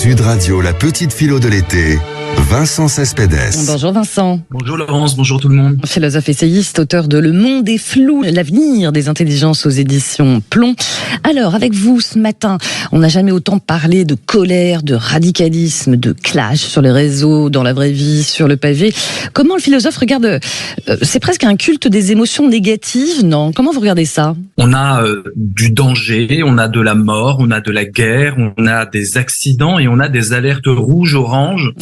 Sud Radio, la petite philo de l'été, Vincent Cespedes. Bonjour Vincent. Bonjour Laurence, bonjour tout le monde. Philosophe essayiste, auteur de Le Monde est flou, l'avenir des intelligences aux éditions Plomb. Alors, avec vous ce matin, on n'a jamais autant parlé de colère, de radicalisme, de clash sur les réseaux, dans la vraie vie, sur le pavé. Comment le philosophe regarde, c'est presque un culte des émotions négatives, non? Comment vous regardez ça? On a du danger, on a de la mort, on a de la guerre, on a des accidents et on a des alertes rouges, oranges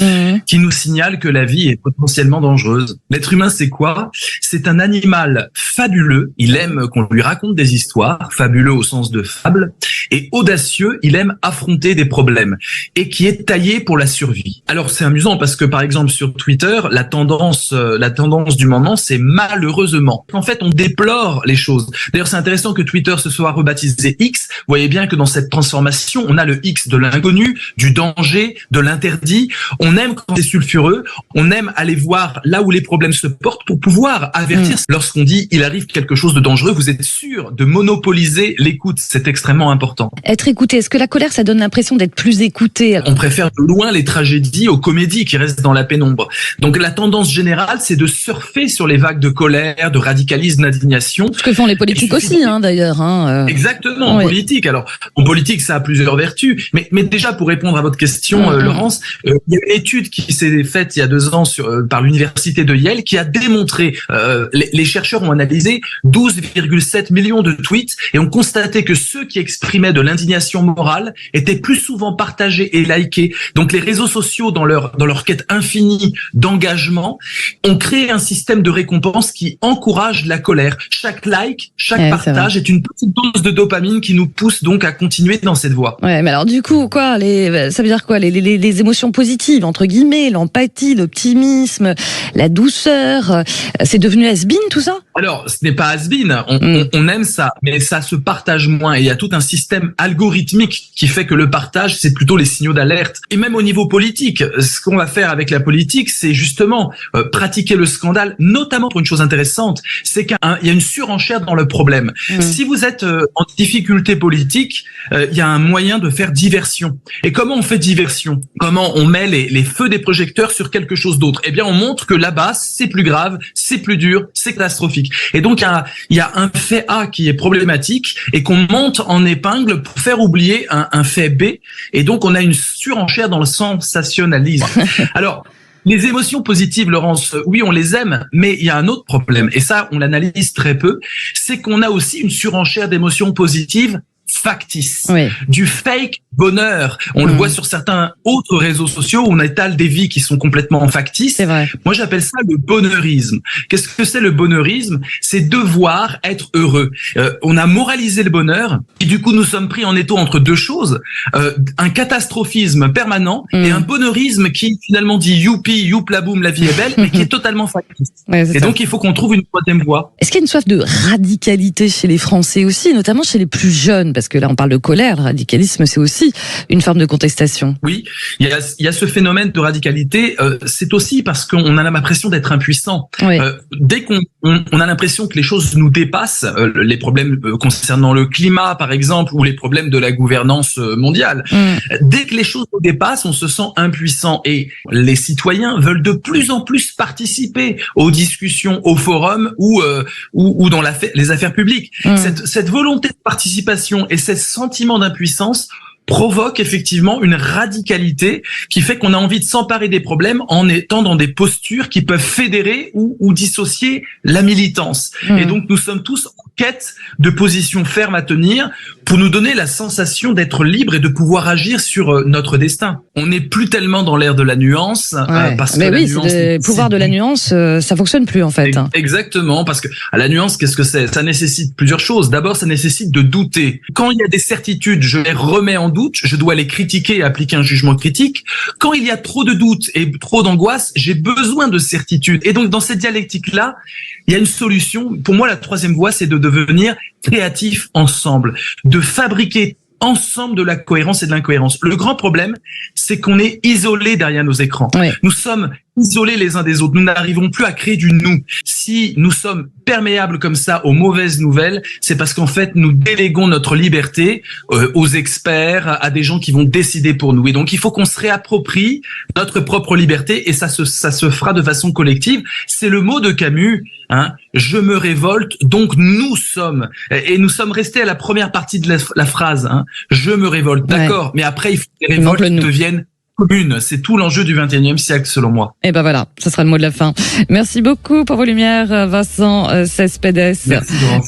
qui nous signalent que la vie est potentiellement dangereuse. L'être humain, c'est quoi? C'est un animal fabuleux. Il aime qu'on lui raconte des histoires, fabuleux au sens de fable, et audacieux. Il aime affronter des problèmes et qui est taillé pour la survie. Alors c'est amusant parce que par exemple sur Twitter, la tendance du moment, c'est malheureusement. En fait, on déplore les choses. D'ailleurs, c'est intéressant que Twitter se soit rebaptisé X. Vous voyez bien que dans cette transformation, on a le X de l'inconnu, du danger, de l'interdit. On aime quand c'est sulfureux, on aime aller voir là où les problèmes se portent pour pouvoir avertir. Lorsqu'on dit il arrive quelque chose de dangereux, vous êtes sûr de monopoliser l'écoute. C'est extrêmement important. Être écouté, est-ce que la colère, ça donne l'impression d'être plus écouté? On préfère de loin les tragédies aux comédies qui restent dans la pénombre. Donc la tendance générale, c'est de surfer sur les vagues de colère, de radicalisme, d'indignation. Ce que font les politiques aussi, d'ailleurs. Exactement, en politique. Alors, en politique, ça a plusieurs vertus. Mais déjà, pour répondre à votre question, Laurence, il y a une étude qui s'est faite il y a 2 ans par l'université de Yale qui a démontré, les chercheurs ont analysé 12,7 millions de tweets et ont constaté que ceux qui exprimaient de l'indignation morale étaient plus souvent partagés et likés. Donc les réseaux sociaux, dans leur quête infinie d'engagement, ont créé un système de récompense qui encourage la colère. Chaque like, chaque partage est une petite dose de dopamine qui nous pousse donc à continuer dans cette voie. Ouais, mais alors du coup, ça veut dire quoi? Les émotions positives, entre guillemets, l'empathie, l'optimisme, la douceur, c'est devenu has-been tout ça? Alors, ce n'est pas has-been, on aime ça, mais ça se partage moins. Et il y a tout un système algorithmique qui fait que le partage, c'est plutôt les signaux d'alerte. Et même au niveau politique, ce qu'on va faire avec la politique, c'est justement pratiquer le scandale, notamment pour une chose intéressante, c'est qu'il y a une surenchère dans le problème. Si vous êtes en difficulté politique, il y a un moyen de faire diversion. Et comment on fait diversion? Comment on met les feux des projecteurs sur quelque chose d'autre? Eh bien, on montre que là-bas, c'est plus grave, c'est plus dur, c'est catastrophique. Et donc, il y a un fait A qui est problématique et qu'on monte en épingle pour faire oublier un fait B. Et donc, on a une surenchère dans le sensationnalisme. Alors, les émotions positives, Laurence, oui, on les aime, mais il y a un autre problème. Et ça, on l'analyse très peu. C'est qu'on a aussi une surenchère d'émotions positives factice, du fake bonheur. On le voit sur certains autres réseaux sociaux où on étale des vies qui sont complètement factices. Moi, j'appelle ça le bonheurisme. Qu'est-ce que c'est le bonheurisme? C'est devoir être heureux. On a moralisé le bonheur et du coup, nous sommes pris en étau entre deux choses. Un catastrophisme permanent et un bonheurisme qui finalement dit youpi, youplaboum, la vie est belle, mais qui est totalement factice. Et donc, il faut qu'on trouve une troisième voie. Est-ce qu'il y a une soif de radicalité chez les Français aussi, notamment chez les plus jeunes? Parce que là, on parle de colère, le radicalisme, c'est aussi une forme de contestation. Oui, il y a ce phénomène de radicalité, c'est aussi parce qu'on a l'impression d'être impuissant. Dès qu'on a l'impression que les choses nous dépassent, les problèmes concernant le climat, par exemple, ou les problèmes de la gouvernance mondiale, dès que les choses nous dépassent, on se sent impuissant. Et les citoyens veulent de plus en plus participer aux discussions, aux forums ou dans les affaires publiques. Cette volonté de participation et ce sentiment d'impuissance provoque effectivement une radicalité qui fait qu'on a envie de s'emparer des problèmes en étant dans des postures qui peuvent fédérer ou dissocier la militance. Et donc nous sommes tous en quête de positions fermes à tenir pour nous donner la sensation d'être libre et de pouvoir agir sur notre destin. On n'est plus tellement dans l'ère de la nuance parce que le pouvoir de la nuance, ça fonctionne plus en fait. Exactement, parce que la nuance, qu'est-ce que c'est? Ça nécessite plusieurs choses. D'abord, ça nécessite de douter. Quand il y a des certitudes, je les remets en doute, je dois les critiquer et appliquer un jugement critique. Quand il y a trop de doutes et trop d'angoisse, j'ai besoin de certitude. Et donc, dans cette dialectique-là, il y a une solution. Pour moi, la troisième voie, c'est de devenir créatif ensemble, de fabriquer ensemble de la cohérence et de l'incohérence. Le grand problème, c'est qu'on est isolés derrière nos écrans. Ouais. Nous sommes isolés les uns des autres. Nous n'arrivons plus à créer du nous. Si nous sommes perméables comme ça aux mauvaises nouvelles, c'est parce qu'en fait, nous déléguons notre liberté aux experts, à des gens qui vont décider pour nous. Et donc, il faut qu'on se réapproprie notre propre liberté et ça se fera de façon collective. C'est le mot de Camus, hein. Je me révolte, donc nous sommes. Et nous sommes restés à la première partie de la phrase, hein. Je me révolte, d'accord. Ouais. Mais après, il faut que les révoltes deviennent commune. C'est tout l'enjeu du XXIe siècle, selon moi. Et ben voilà, ce sera le mot de la fin. Merci beaucoup pour vos lumières, Vincent Cespedes. Merci, Laurence.